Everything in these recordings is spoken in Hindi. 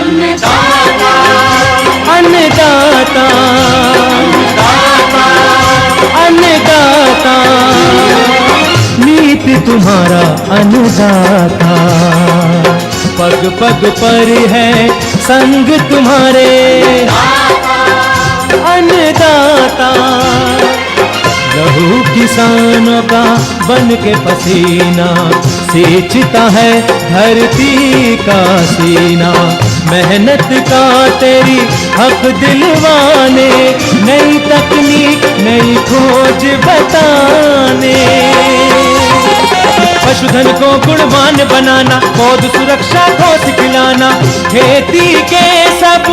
अन्नदाता अन्नदाता अन्नदाता नीत तुम्हारा अन्नदाता, पग पग पर है संग तुम्हारे अन्नदाता। लहू किसानों का बन के पसीना सींचता है धरती का सीना, मेहनत का तेरी हक दिलवाने, नई तकनीक नई खोज बताने। पशुधन को गुणवान बनाना, पौध सुरक्षा को सिखलाना, खेती के सब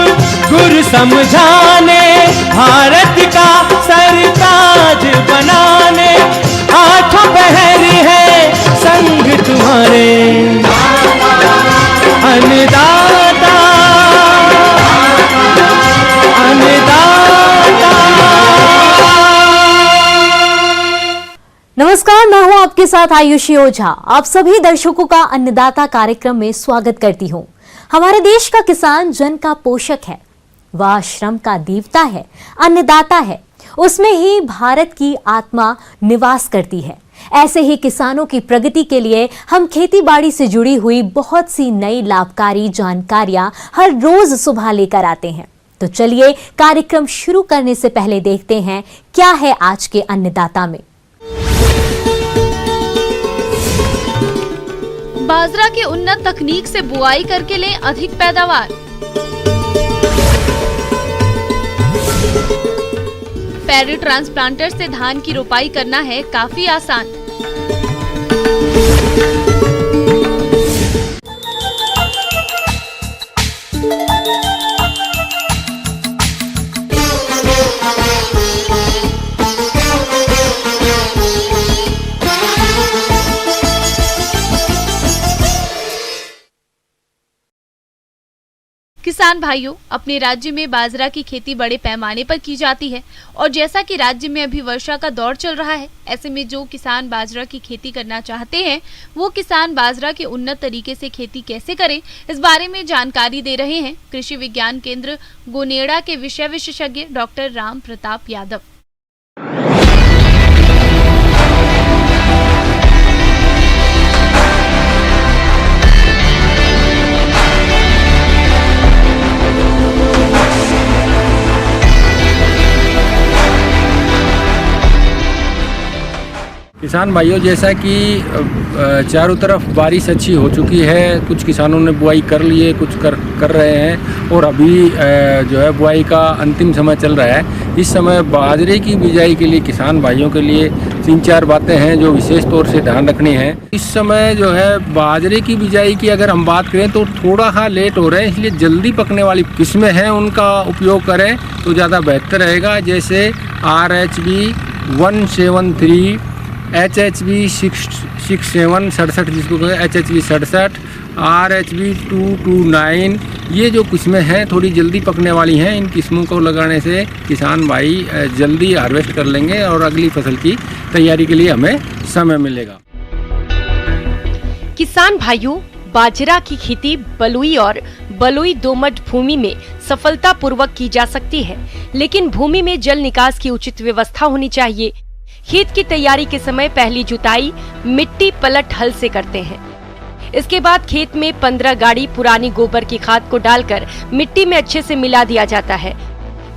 गुर समझाने, भारत का सरताज बनाने, आठों पहर है संग तुम्हारे अन्नदाता अन्नदाता। नमस्कार, मैं हूं आपके साथ आयुषी ओझा। आप सभी दर्शकों का अन्नदाता कार्यक्रम में स्वागत करती हूं। हमारे देश का किसान जन का पोषक है, वह श्रम का देवता है, अन्नदाता है, उसमें ही भारत की आत्मा निवास करती है। ऐसे ही किसानों की प्रगति के लिए हम खेती बाड़ी से जुड़ी हुई बहुत सी नई लाभकारी जानकारियां हर रोज सुबह लेकर आते हैं। तो चलिए कार्यक्रम शुरू करने से पहले देखते हैं क्या है आज के अन्नदाता में। बाजरा की उन्नत तकनीक से बुआई करके लें अधिक पैदावार। पैडी ट्रांसप्लांटर से धान की रोपाई करना है काफी आसान। किसान भाइयों, अपने राज्य में बाजरा की खेती बड़े पैमाने पर की जाती है और जैसा कि राज्य में अभी वर्षा का दौर चल रहा है, ऐसे में जो किसान बाजरा की खेती करना चाहते हैं वो किसान बाजरा के उन्नत तरीके से खेती कैसे करें, इस बारे में जानकारी दे रहे हैं कृषि विज्ञान केंद्र गोनेड़ा के विषय विशेषज्ञ डॉक्टर राम प्रताप यादव। किसान भाइयों, जैसा कि चारों तरफ बारिश अच्छी हो चुकी है, कुछ किसानों ने बुआई कर लिए, कुछ कर रहे हैं और अभी जो है बुआई का अंतिम समय चल रहा है। इस समय बाजरे की बिजाई के लिए किसान भाइयों के लिए 3-4 बातें हैं जो विशेष तौर से ध्यान रखनी है। इस समय जो है बाजरे की बिजाई की अगर हम बात करें तो थोड़ा सा लेट हो रहे हैं, इसलिए जल्दी पकने वाली किस्में हैं उनका उपयोग करें तो ज़्यादा बेहतर रहेगा। जैसे RHB 173, HHB 6767 जिसको कहते हैं HHB 67, RHB 229, ये जो किस्में हैं थोड़ी जल्दी पकने वाली हैं। इन किस्मों को लगाने से किसान भाई जल्दी हार्वेस्ट कर लेंगे और अगली फसल की तैयारी के लिए हमें समय मिलेगा। किसान भाइयों, बाजरा की खेती बलुई और बलुई दोमट भूमि में सफलतापूर्वक की जा सकती है, लेकिन भूमि में जल निकास की उचित व्यवस्था होनी चाहिए। खेत की तैयारी के समय पहली जुताई मिट्टी पलट हल से करते हैं। इसके बाद खेत में 15 गाड़ी पुरानी गोबर की खाद को डालकर मिट्टी में अच्छे से मिला दिया जाता है।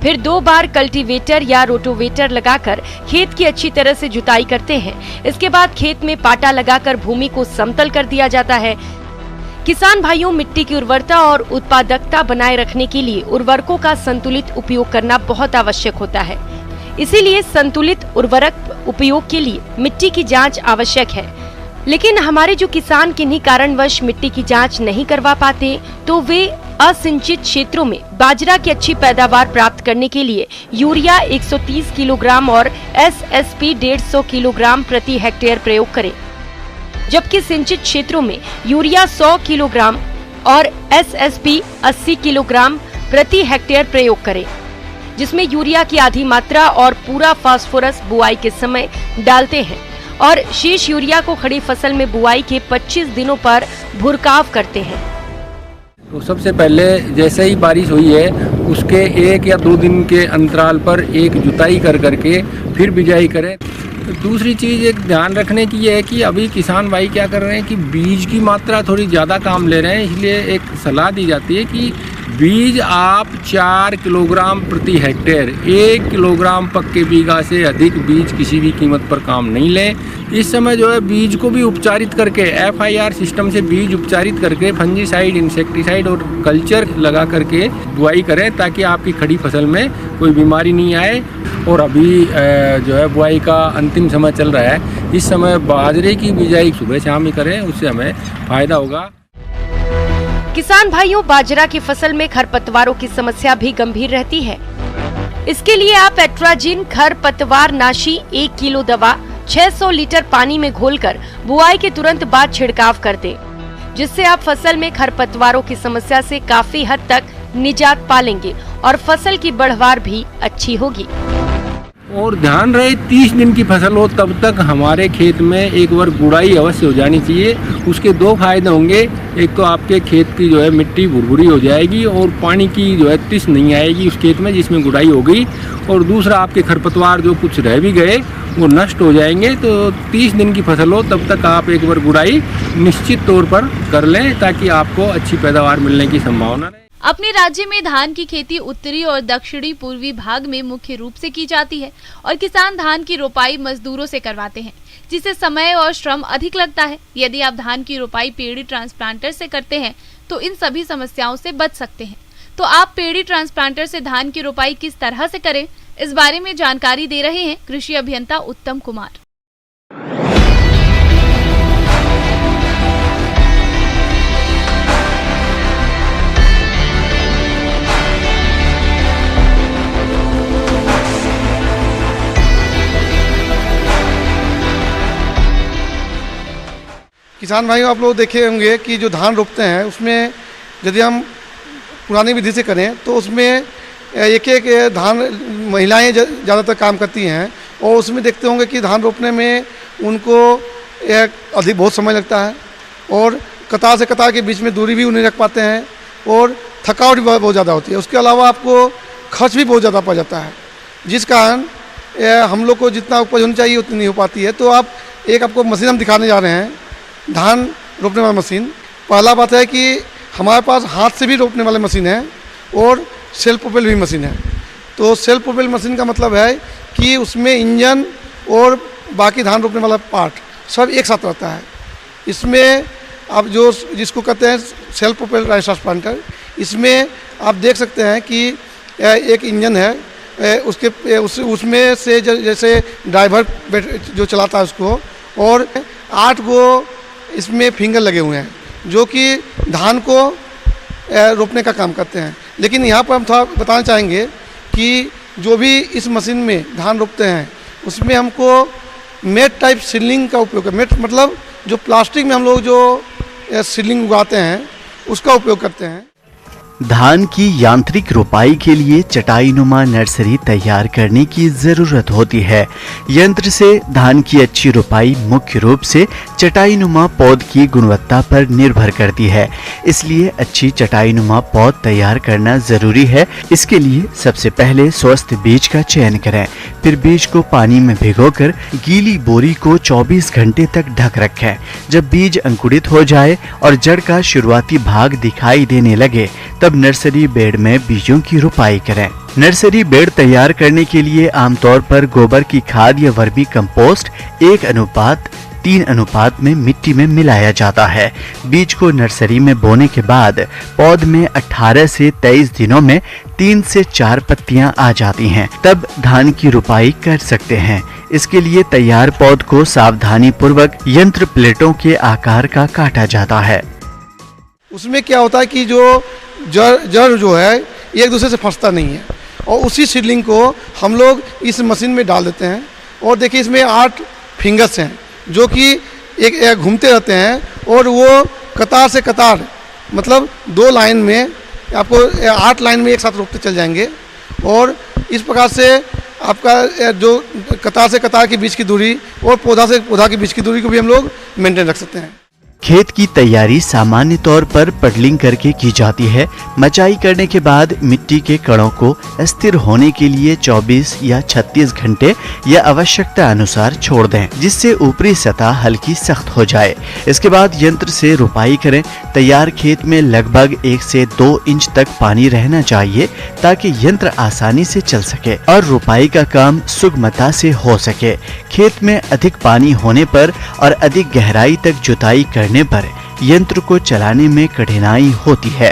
फिर 2 बार कल्टीवेटर या रोटोवेटर लगाकर खेत की अच्छी तरह से जुताई करते हैं। इसके बाद खेत में पाटा लगाकर भूमि को समतल कर दिया जाता है। किसान भाइयों, मिट्टी की उर्वरता और उत्पादकता बनाए रखने के लिए उर्वरकों का संतुलित उपयोग करना बहुत आवश्यक होता है। इसीलिए संतुलित उर्वरक उपयोग के लिए मिट्टी की जांच आवश्यक है। लेकिन हमारे जो किसान किन्हीं कारणवश मिट्टी की जांच नहीं करवा पाते, तो वे असिंचित क्षेत्रों में बाजरा की अच्छी पैदावार प्राप्त करने के लिए यूरिया 130 किलोग्राम और SSP 150 किलोग्राम प्रति हेक्टेयर प्रयोग करें, जबकि सिंचित क्षेत्रों में यूरिया 100 किलोग्राम और SSP 80 किलोग्राम प्रति हेक्टेयर प्रयोग करें, जिसमें यूरिया की आधी मात्रा और पूरा फास्फोरस बुआई के समय डालते हैं और शेष यूरिया को खड़ी फसल में बुआई के 25 दिनों पर भुरकाव करते हैं। तो सबसे पहले जैसे ही बारिश हुई है उसके 1 या 2 दिन के अंतराल पर एक जुताई कर करके फिर बिजाई करें। तो दूसरी चीज़ एक ध्यान रखने की ये है कि अभी किसान भाई क्या कर रहे हैं कि बीज की मात्रा थोड़ी ज़्यादा काम ले रहे हैं, इसलिए एक सलाह दी जाती है कि बीज आप 4 किलोग्राम प्रति हेक्टेयर, 1 किलोग्राम पक्के बीघा से अधिक बीज किसी भी कीमत पर काम नहीं लें। इस समय जो है बीज को भी उपचारित करके FIR सिस्टम से बीज उपचारित करके फंजीसाइड, इंसेक्टिसाइड और कल्चर लगा करके बुआई करें ताकि आपकी खड़ी फसल में कोई बीमारी नहीं आए। और अभी जो है बुआई का अंतिम समय चल रहा है, इस समय बाजरे की बिजाई सुबह शाम ही करें, उससे हमें फायदा होगा। किसान भाइयों, बाजरा की फसल में खरपतवारों की समस्या भी गंभीर रहती है। इसके लिए आप एट्राजिन खरपतवार नाशी 1 किलो दवा 600 लीटर पानी में घोलकर बुआई के तुरंत बाद छिड़काव कर दें, जिससे आप फसल में खरपतवारों की समस्या से काफी हद तक निजात पालेंगे और फसल की बढ़वार भी अच्छी होगी। और ध्यान रहे 30 दिन की फसल हो तब तक हमारे खेत में एक बार गुड़ाई अवश्य हो जानी चाहिए। उसके 2 फायदे होंगे, एक तो आपके खेत की जो है मिट्टी भुरभुरी हो जाएगी और पानी की जो है तिस नहीं आएगी उस खेत में जिसमें गुड़ाई हो गई, और दूसरा आपके खरपतवार जो कुछ रह भी गए वो नष्ट हो जाएंगे। तो 30 दिन की फसल हो तब तक आप एक बार गुड़ाई निश्चित तौर पर कर लें ताकि आपको अच्छी पैदावार मिलने की संभावना रहे। अपने राज्य में धान की खेती उत्तरी और दक्षिणी पूर्वी भाग में मुख्य रूप से की जाती है और किसान धान की रोपाई मजदूरों से करवाते हैं, जिससे समय और श्रम अधिक लगता है। यदि आप धान की रोपाई पेड़ी ट्रांसप्लांटर से करते हैं तो इन सभी समस्याओं से बच सकते हैं। तो आप पेड़ी ट्रांसप्लांटर से धान की रोपाई किस तरह से करें, इस बारे में जानकारी दे रहे हैं कृषि अभियंता उत्तम कुमार। किसान भाइयों, आप लोग देखे होंगे कि जो धान रोपते हैं उसमें यदि हम पुरानी विधि से करें तो उसमें एक धान महिलाएं ज़्यादातर काम करती हैं, और उसमें देखते होंगे कि धान रोपने में उनको अधिक बहुत समय लगता है और कतार से कतार के बीच में दूरी भी उन्हें रख पाते हैं और थकावट भी बहुत ज़्यादा होती है। उसके अलावा आपको खर्च भी बहुत ज़्यादा पड़ जाता है, जिस कारण हम लोग को जितना उपज होनी चाहिए उतनी नहीं हो पाती है। तो आपको मशीन हम दिखाने जा रहे हैं, धान रोपने वाला मशीन। पहला बात है कि हमारे पास हाथ से भी रोपने वाली मशीन है और सेल्फ प्रोपेल भी मशीन है। तो सेल्फ प्रोपेल मशीन का मतलब है कि उसमें इंजन और बाकी धान रोपने वाला पार्ट सब एक साथ रहता है। इसमें आप जिसको कहते हैं सेल्फ प्रोपेल राइस ट्रांसप्लांटर, इसमें आप देख सकते हैं कि एक इंजन है, उसमें से जैसे ड्राइवर जो चलाता है उसको, और 8 गो इसमें फिंगर लगे हुए हैं जो कि धान को रोपने का काम करते हैं। लेकिन यहाँ पर हम थोड़ा बताना चाहेंगे कि जो भी इस मशीन में धान रोपते हैं उसमें हमको मेट टाइप सीडलिंग का उपयोग है। मेट मतलब जो प्लास्टिक में हम लोग जो सीडलिंग उगाते हैं उसका उपयोग करते हैं। धान की यांत्रिक रोपाई के लिए चटाईनुमा नर्सरी तैयार करने की जरूरत होती है। यंत्र से धान की अच्छी रोपाई मुख्य रूप से चटाईनुमा पौध की गुणवत्ता पर निर्भर करती है, इसलिए अच्छी चटाईनुमा पौध तैयार करना जरूरी है। इसके लिए सबसे पहले स्वस्थ बीज का चयन करें, फिर बीज को पानी में भिगोकर गीली बोरी को 24 घंटे तक ढक रखें। जब बीज अंकुरित हो जाए और जड़ का शुरुआती भाग दिखाई देने लगे तब नर्सरी बेड में बीजों की रोपाई करें। नर्सरी बेड तैयार करने के लिए आमतौर पर गोबर की खाद या वर्मी कंपोस्ट 1:3 अनुपात में मिट्टी में मिलाया जाता है। बीज को नर्सरी में बोने के बाद पौध में 18 से 23 दिनों में 3 से 4 पत्तियां आ जाती हैं, तब धान की रोपाई कर सकते हैं। इसके लिए तैयार पौध को सावधानी पूर्वक यंत्र प्लेटों के आकार का काटा जाता है। उसमें क्या होता है कि जो जड़ जो है एक दूसरे से फंसता नहीं है, और उसी सीडलिंग को हम लोग इस मशीन में डाल देते हैं। और देखिए इसमें 8 फिंगर्स हैं जो कि एक घूमते रहते हैं, और वो कतार से कतार मतलब 2 लाइन में आपको 8 लाइन में एक साथ रोकते चल जाएंगे। और इस प्रकार से आपका जो कतार से कतार के बीच की दूरी और पौधा से पौधा के बीच की दूरी को भी हम लोग मेंटेन रख सकते हैं। खेत की तैयारी सामान्य तौर पर पडलिंग करके की जाती है। मचाई करने के बाद मिट्टी के कणों को स्थिर होने के लिए 24 या 36 घंटे या आवश्यकता अनुसार छोड़ दें, जिससे ऊपरी सतह हल्की सख्त हो जाए। इसके बाद यंत्र से रुपाई करें। तैयार खेत में लगभग 1 से 2 इंच तक पानी रहना चाहिए ताकि यंत्र आसानी से चल सके और रुपाई का काम सुगमता से हो सके। खेत में अधिक पानी होने पर और अधिक गहराई तक जुताई करने पर यंत्र को चलाने में कठिनाई होती है।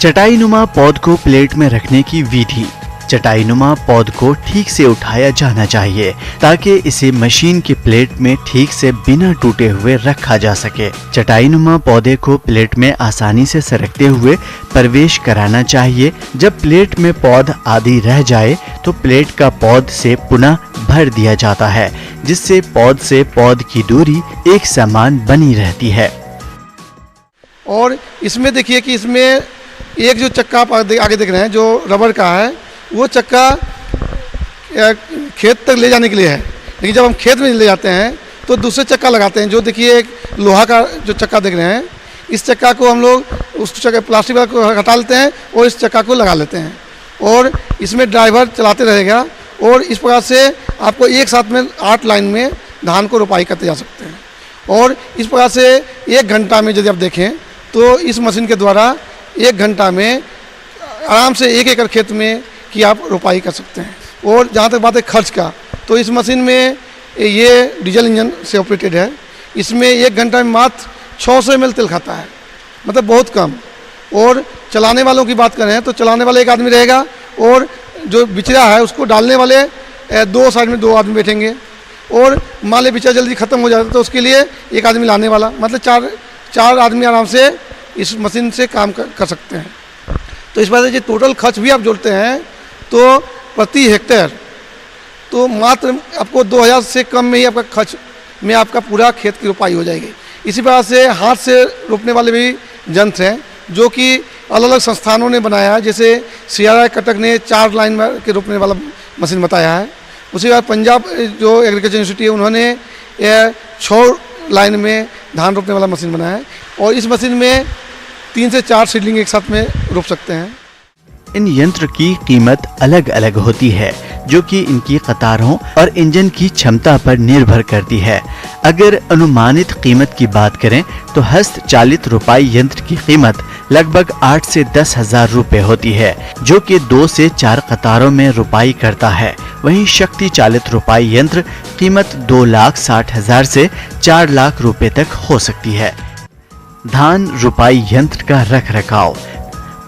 चटाईनुमा पौध को प्लेट में रखने की विधि। चटाईनुमा पौध को ठीक से उठाया जाना चाहिए ताकि इसे मशीन की प्लेट में ठीक से बिना टूटे हुए रखा जा सके। चटाईनुमा पौधे को प्लेट में आसानी से सरकते हुए प्रवेश कराना चाहिए। जब प्लेट में पौध आधी रह जाए तो प्लेट का पौध से पुनः भर दिया जाता है, जिससे पौध से पौध की दूरी एक समान बनी रहती है। और इसमें देखिए कि इसमें एक जो चक्का आप आगे देख रहे हैं जो रबर का है, वो चक्का खेत तक ले जाने के लिए है। लेकिन जब हम खेत में ले जाते हैं तो दूसरे चक्का लगाते हैं। जो देखिए एक लोहा का जो चक्का देख रहे हैं, इस चक्का को हम लोग उस चक्का प्लास्टिक वाला को हटा लेते हैं और इस चक्का को लगा लेते हैं और इसमें ड्राइवर चलाते रहेगा और इस प्रकार से आपको एक साथ में 8 लाइन में धान को रोपाई करते जा सकते हैं। और इस प्रकार से 1 घंटा में यदि आप देखें तो इस मशीन के द्वारा 1 घंटा में आराम से 1 एकड़ खेत में की आप रोपाई कर सकते हैं। और जहाँ तक बात है खर्च का, तो इस मशीन में ये डीजल इंजन से ऑपरेटेड है। इसमें 1 घंटा में मात्र 600 ml तेल खाता है, मतलब बहुत कम। और चलाने वालों की बात करें तो चलाने वाला 1 आदमी रहेगा और जो बिचड़ा है उसको डालने वाले 2 साइड में 2 आदमी बैठेंगे। और मान ली बिचड़ा जल्दी ख़त्म हो जाता है तो उसके लिए 1 आदमी लाने वाला, मतलब 4 आदमी आराम से इस मशीन से काम कर सकते हैं। तो इस बात से टोटल खर्च भी आप जोड़ते हैं तो प्रति हेक्टेयर तो मात्र आपको 2000 से कम में ही आपका खर्च में आपका पूरा खेत की रोपाई हो जाएगी। इसी प्रकार से हाथ से रोपने वाले भी यंत्र हैं जो कि अलग अलग संस्थानों ने बनाया है। जैसे CRI कटक ने 4 लाइन में के रोपने वाला मशीन बताया है। उसी बाद पंजाब जो एग्रीकल्चर यूनिवर्सिटी है उन्होंने 6 लाइन में धान रोपने वाला मशीन बनाया है और इस मशीन में 3 से 4 सीडलिंग एक साथ में रोप सकते हैं। इन यंत्र की कीमत अलग अलग होती है जो कि इनकी कतारों और इंजन की क्षमता पर निर्भर करती है। अगर अनुमानित कीमत की बात करें तो हस्त चालित रुपाई यंत्र की कीमत लगभग 8 से 10 हजार रुपए होती है, जो कि 2 से 4 कतारों में रुपाई करता है। वहीं शक्ति चालित रुपाई यंत्र कीमत 2,60,000 से 4 लाख रुपए तक हो सकती है। धान रुपाई यंत्र का रख रखाव।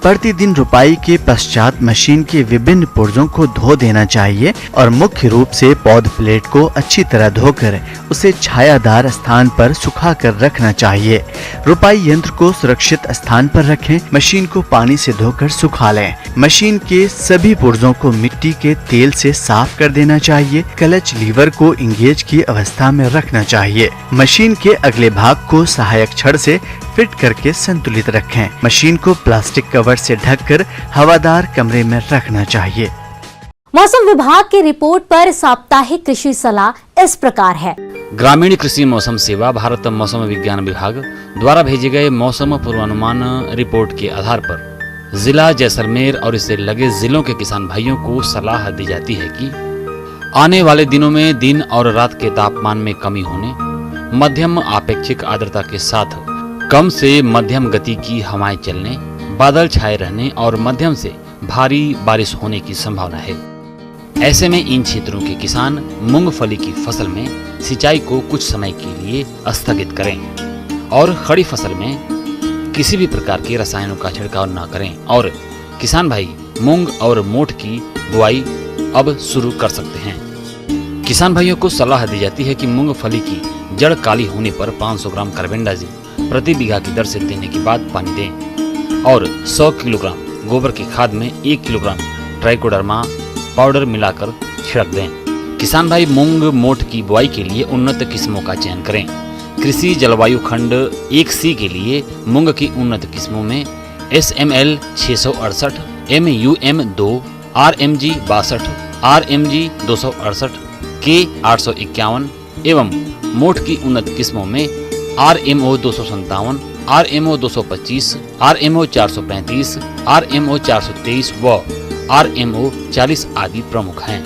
प्रतिदिन रुपाई के पश्चात मशीन के विभिन्न पुर्जों को धो देना चाहिए और मुख्य रूप से पौध प्लेट को अच्छी तरह धोकर उसे छायादार स्थान पर सुखाकर रखना चाहिए। रुपाई यंत्र को सुरक्षित स्थान पर रखें। मशीन को पानी से धोकर सुखा लें। मशीन के सभी पुर्जों को मिट्टी के तेल से साफ कर देना चाहिए। क्लच लीवर को इंगेज की अवस्था में रखना चाहिए। मशीन के अगले भाग को सहायक छड़ से फिट करके संतुलित रखें। मशीन को प्लास्टिक कवर से ढककर हवादार कमरे में रखना चाहिए। मौसम विभाग की रिपोर्ट पर साप्ताहिक कृषि सलाह इस प्रकार है। ग्रामीण कृषि मौसम सेवा भारत मौसम विज्ञान विभाग द्वारा भेजे गए मौसम पूर्वानुमान रिपोर्ट के आधार पर जिला जैसलमेर और इससे लगे जिलों के किसान भाइयों को सलाह दी जाती है कि आने वाले दिनों में दिन और रात के तापमान में कमी होने, मध्यम आपेक्षिक आर्द्रता के साथ कम से मध्यम गति की हवाएं चलने, बादल छाए रहने और मध्यम से भारी बारिश होने की संभावना है। ऐसे में इन क्षेत्रों के किसान मूंगफली की फसल में सिंचाई को कुछ समय के लिए स्थगित करें और खड़ी फसल में किसी भी प्रकार के रसायनों का छिड़काव न करें और किसान भाई मूंग और मोठ की बुआई अब शुरू कर सकते हैं। किसान भाइयों को सलाह दी जाती है कि मूंगफली की जड़ काली होने पर 500 ग्राम कार्बेंडाजिम प्रति बीघा की दर से देने के बाद पानी दें और 100 किलोग्राम गोबर की खाद में 1 किलोग्राम ट्राइकोडर्मा पाउडर मिलाकर छिड़क दें। किसान भाई मूंग मोठ की बुआई के लिए उन्नत किस्मों का चयन करें। कृषि जलवायु खंड 1C के लिए मूंग की उन्नत किस्मों में SML 668, MUM2, RMG 62, RMG 268, K 851 एवं मोठ की उन्नत किस्मों में RMO 257, RMO 225, RMO 435, RMO 423 व RMO 40 आदि प्रमुख हैं।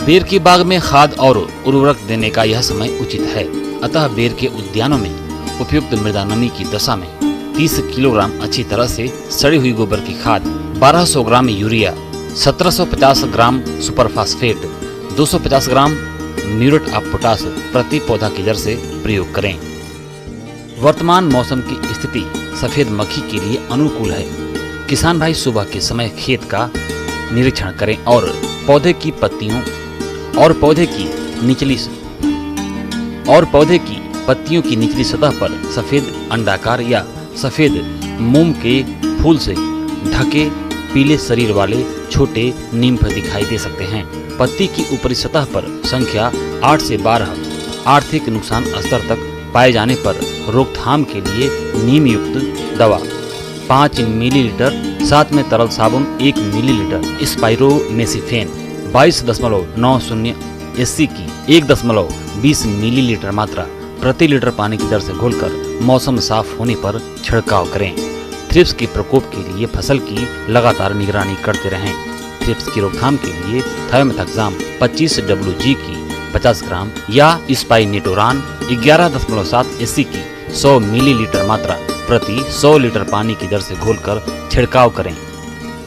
बेर के बाग में खाद और उर्वरक देने का यह समय उचित है, अतः बेर के उद्यानों में उपयुक्त मृदा नमी की दशा में 30 किलोग्राम अच्छी तरह से सड़ी हुई गोबर की खाद, 1200 gram urea, 1750 gram superphosphate, 250 gram muriate of potash प्रति पौधा की दर से प्रयोग करें। वर्तमान मौसम की स्थिति सफेद मक्खी के लिए अनुकूल है। किसान भाई सुबह के समय खेत का निरीक्षण करें और पौधे की पत्तियों और पौधे की पत्तियों की निचली सतह पर सफेद अंडाकार या सफेद मोम के फूल से ढके पीले शरीर वाले छोटे निम्फ दिखाई दे सकते हैं। पत्ती की ऊपरी सतह पर संख्या 8 से 12 आर्थिक नुकसान स्तर तक पाए जाने पर रोकथाम के लिए नीम युक्त दवा 5 मिलीलीटर, साथ में तरल साबुन 1 मिलीलीटर, स्पाइरोमेसिफेन 22.90 SC की 1.20 मिलीलीटर मात्रा प्रति लीटर पानी की दर से घोलकर मौसम साफ होने पर छिड़काव करें। थ्रिप्स के प्रकोप के लिए फसल की लगातार निगरानी करते रहें। थ्रिप्स की रोकथाम के लिए थायोमेथाक्साम 25 WG की 50 ग्राम या स्पाइनेटोरान 11.7 SC की 100 मिलीलीटर मात्रा प्रति 100 लीटर पानी की दर से घोलकर छिड़काव करें।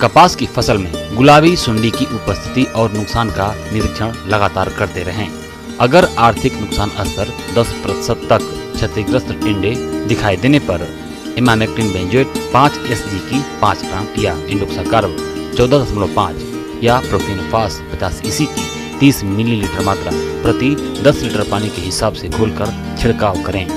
कपास की फसल में गुलाबी सुंडी की उपस्थिति और नुकसान का निरीक्षण लगातार करते रहें। अगर आर्थिक नुकसान स्तर 10% तक क्षतिग्रस्त टिंडे दिखाई देने पर इमामेक्टिन बेंजोएट 5 SG की 5 ग्राम या इंडोक्साकार्ब 14.5 या प्रोफेनोफास 50 EC की 30 मिलीलीटर मात्रा प्रति 10 लीटर पानी के हिसाब से घोलकर छिड़काव करें।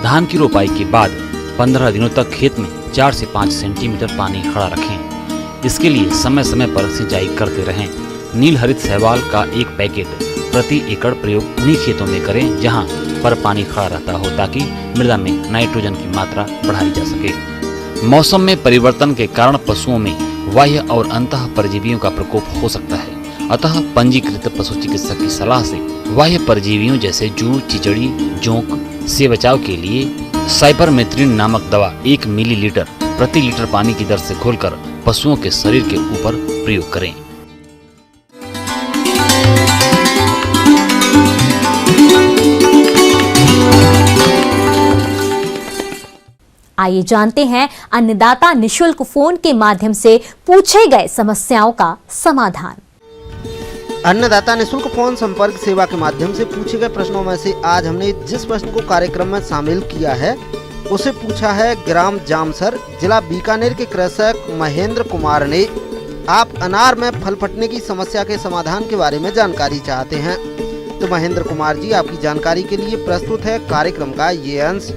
धान की रोपाई के बाद 15 दिनों तक खेत में 4 से 5 सेंटीमीटर पानी खड़ा रखें। इसके लिए समय समय पर सिंचाई करते रहें। नील हरित शैवाल का एक पैकेट प्रति एकड़ प्रयोग उन्हीं खेतों में करें जहां पर पानी खड़ा रहता हो, ताकि मृदा में नाइट्रोजन की मात्रा बढ़ाई जा सके। मौसम में परिवर्तन के कारण पशुओं में बाह्य और अंतः परजीवियों का प्रकोप हो सकता है, अतः पंजीकृत पशु चिकित्सक की सलाह से बाह्य परजीवियों जैसे जू, चिचड़ी, जोंक से बचाव के लिए साइपरमेथ्रिन नामक दवा 1 मिलीलीटर प्रति लीटर पानी की दर से घोलकर पशुओं के शरीर के ऊपर प्रयोग करें। आइए जानते हैं अन्नदाता निशुल्क फोन के माध्यम से पूछे गए समस्याओं का समाधान। अन्नदाता निशुल्क फोन संपर्क सेवा के माध्यम से पूछे गए प्रश्नों में से आज हमने जिस प्रश्न को कार्यक्रम में शामिल किया है उसे पूछा है ग्राम जामसर, जिला बीकानेर के कृषक महेंद्र कुमार ने। आप अनार में फल फटने की समस्या के समाधान के बारे में जानकारी चाहते हैं, तो महेंद्र कुमार जी आपकी जानकारी के लिए प्रस्तुत है कार्यक्रम का ये अंश।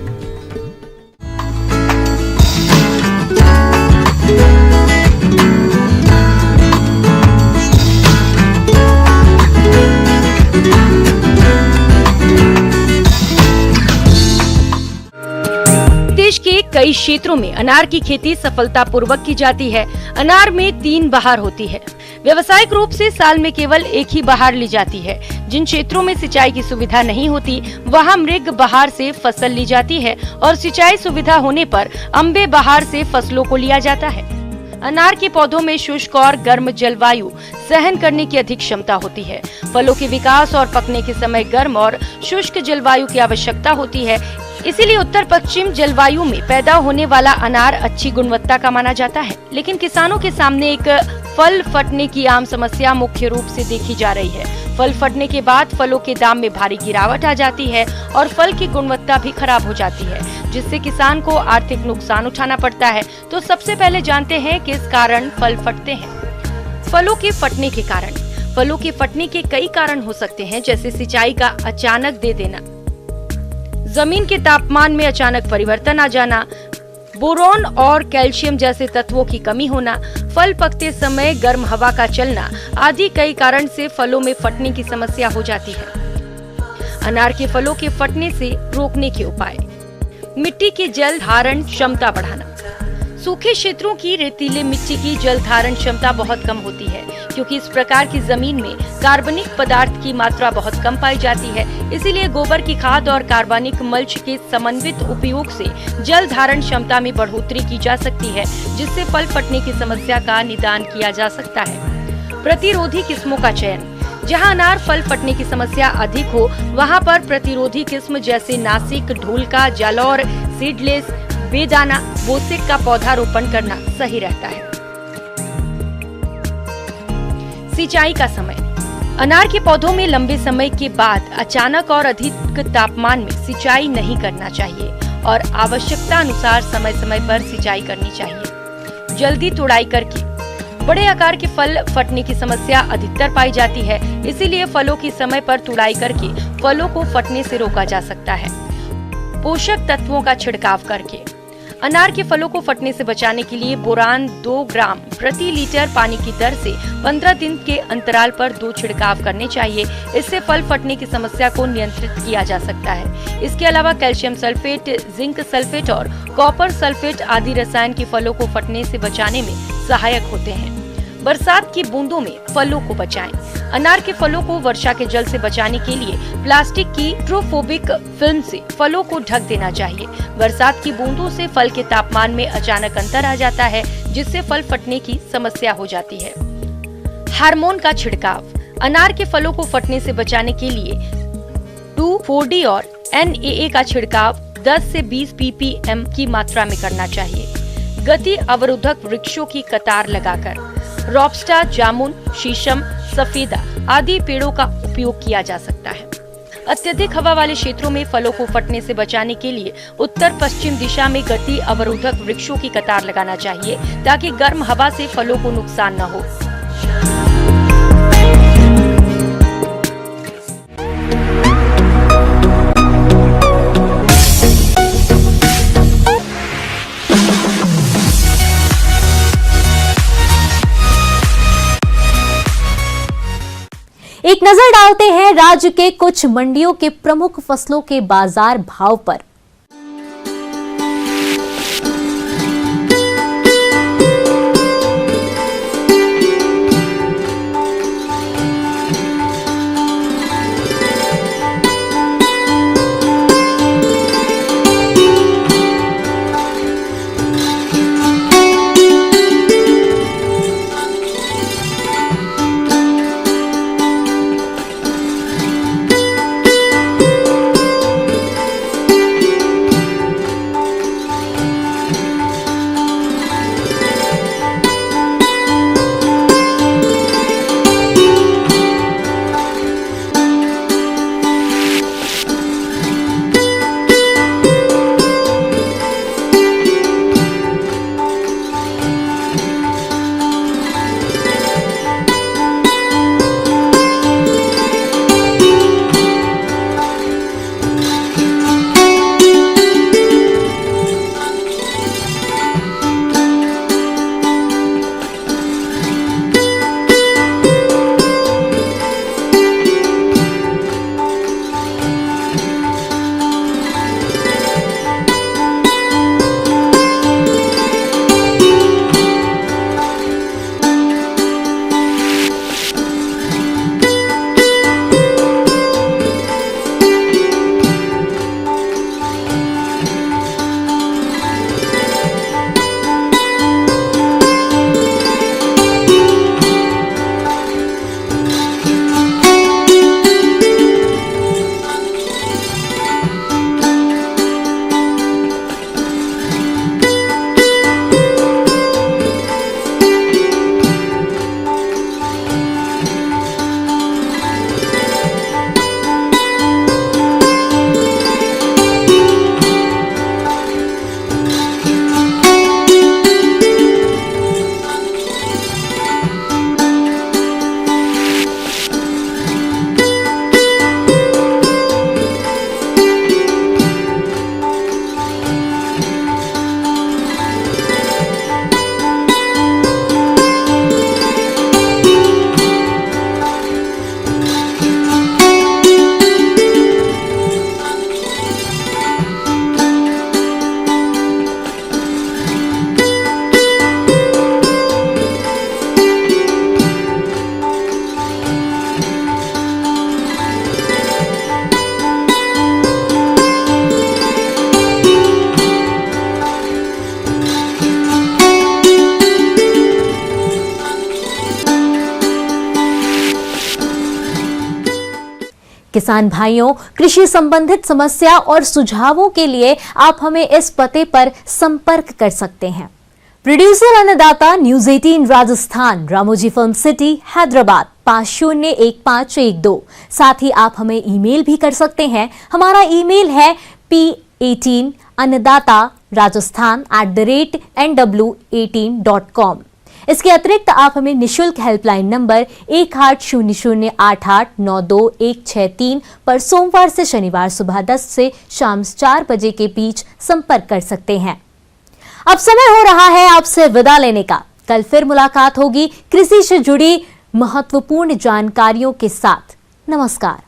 देश के कई क्षेत्रों में अनार की खेती सफलतापूर्वक की जाती है। अनार में 3 बहार होती है। व्यावसायिक रूप से साल में केवल एक ही बहार ली जाती है। जिन क्षेत्रों में सिंचाई की सुविधा नहीं होती वहां मृग बहार से फसल ली जाती है और सिंचाई सुविधा होने पर अम्बे बहार से फसलों को लिया जाता है। अनार के पौधों में शुष्क और गर्म जलवायु सहन करने की अधिक क्षमता होती है। फलों के विकास और पकने के समय गर्म और शुष्क जलवायु की आवश्यकता होती है। इसीलिए उत्तर पश्चिम जलवायु में पैदा होने वाला अनार अच्छी गुणवत्ता का माना जाता है। लेकिन किसानों के सामने एक फल फटने की आम समस्या मुख्य रूप से देखी जा रही है। फल फटने के बाद फलों के दाम में भारी गिरावट आ जाती है और फल की गुणवत्ता भी खराब हो जाती है, जिससे किसान को आर्थिक नुकसान उठाना पड़ता है। तो सबसे पहले जानते हैं किस कारण फल फटते हैं। फलों के फटने के कारण। फलों के फटने के कई कारण हो सकते हैं, जैसे सिंचाई का अचानक दे देना, जमीन के तापमान में अचानक परिवर्तन आ जाना, बोरोन और कैल्शियम जैसे तत्वों की कमी होना, फल पकते समय गर्म हवा का चलना आदि कई कारण से फलों में फटने की समस्या हो जाती है। अनार के फलों के फटने से रोकने के उपाय। मिट्टी की जल धारण क्षमता बढ़ाना। सूखे क्षेत्रों की रेतीले मिट्टी की जल धारण क्षमता बहुत कम होती है, क्योंकि इस प्रकार की जमीन में कार्बनिक पदार्थ की मात्रा बहुत कम पाई जाती है। इसीलिए गोबर की खाद और कार्बनिक मल्च के समन्वित उपयोग से जल धारण क्षमता में बढ़ोतरी की जा सकती है, जिससे फल फटने की समस्या का निदान किया जा सकता है। प्रतिरोधी किस्मों का चयन। जहां अनार फल फटने की समस्या अधिक हो, वहां पर प्रतिरोधी किस्म जैसे नासिक, ढोलका, जालौर, सीडलेस, बेदाना, बोसिक का पौधा रोपण करना सही रहता है। सिंचाई का समय। अनार के पौधों में लंबे समय के बाद अचानक और अधिक तापमान में सिंचाई नहीं करना चाहिए और आवश्यकता अनुसार समय समय पर सिंचाई करनी चाहिए। जल्दी तुड़ाई करके। बड़े आकार के फल फटने की समस्या अधिकतर पाई जाती है, इसीलिए फलों की समय पर तुड़ाई करके फलों को फटने से रोका जा सकता है। पोषक तत्वों का छिड़काव करके। अनार के फलों को फटने से बचाने के लिए बोरान 2 ग्राम प्रति लीटर पानी की दर से 15 दिन के अंतराल पर 2 छिड़काव करने चाहिए। इससे फल फटने की समस्या को नियंत्रित किया जा सकता है। इसके अलावा कैल्शियम सल्फेट, जिंक सल्फेट और कॉपर सल्फेट आदि रसायन के फलों को फटने से बचाने में सहायक होते हैं। बरसात की बूंदों में फलों को बचाएं। अनार के फलों को वर्षा के जल से बचाने के लिए प्लास्टिक की हाइड्रोफोबिक फिल्म से फलों को ढक देना चाहिए। बरसात की बूंदों से फल के तापमान में अचानक अंतर आ जाता है, जिससे फल फटने की समस्या हो जाती है। हार्मोन का छिड़काव। अनार के फलों को फटने से बचाने के लिए 2,4-D और NAA का छिड़काव 10 से 20 ppm की मात्रा में करना चाहिए। गति अवरोधक वृक्षों की कतार लगाकर। रॉबस्टा, जामुन, शीशम, सफेदा आदि पेड़ों का उपयोग किया जा सकता है। अत्यधिक हवा वाले क्षेत्रों में फलों को फटने से बचाने के लिए उत्तर पश्चिम दिशा में गति अवरोधक वृक्षों की कतार लगाना चाहिए, ताकि गर्म हवा से फलों को नुकसान न हो। एक नजर डालते हैं राज्य के कुछ मंडियों के प्रमुख फसलों के बाजार भाव पर। किसान भाइयों, कृषि संबंधित समस्या और सुझावों के लिए आप हमें इस पते पर संपर्क कर सकते हैं। प्रोड्यूसर अन्नदाता, news 18 Rajasthan, Ramoji film city, Hyderabad 501512। साथ ही आप हमें ईमेल भी कर सकते हैं। हमारा ईमेल है p18annadatarajasthan@nw18.com। इसके अतिरिक्त आप हमें निशुल्क हेल्पलाइन नंबर 180088926163 पर सोमवार से शनिवार सुबह 10 से शाम 4 बजे के बीच संपर्क कर सकते हैं। अब समय हो रहा है आपसे विदा लेने का। कल फिर मुलाकात होगी कृषि से जुड़ी महत्वपूर्ण जानकारियों के साथ। नमस्कार।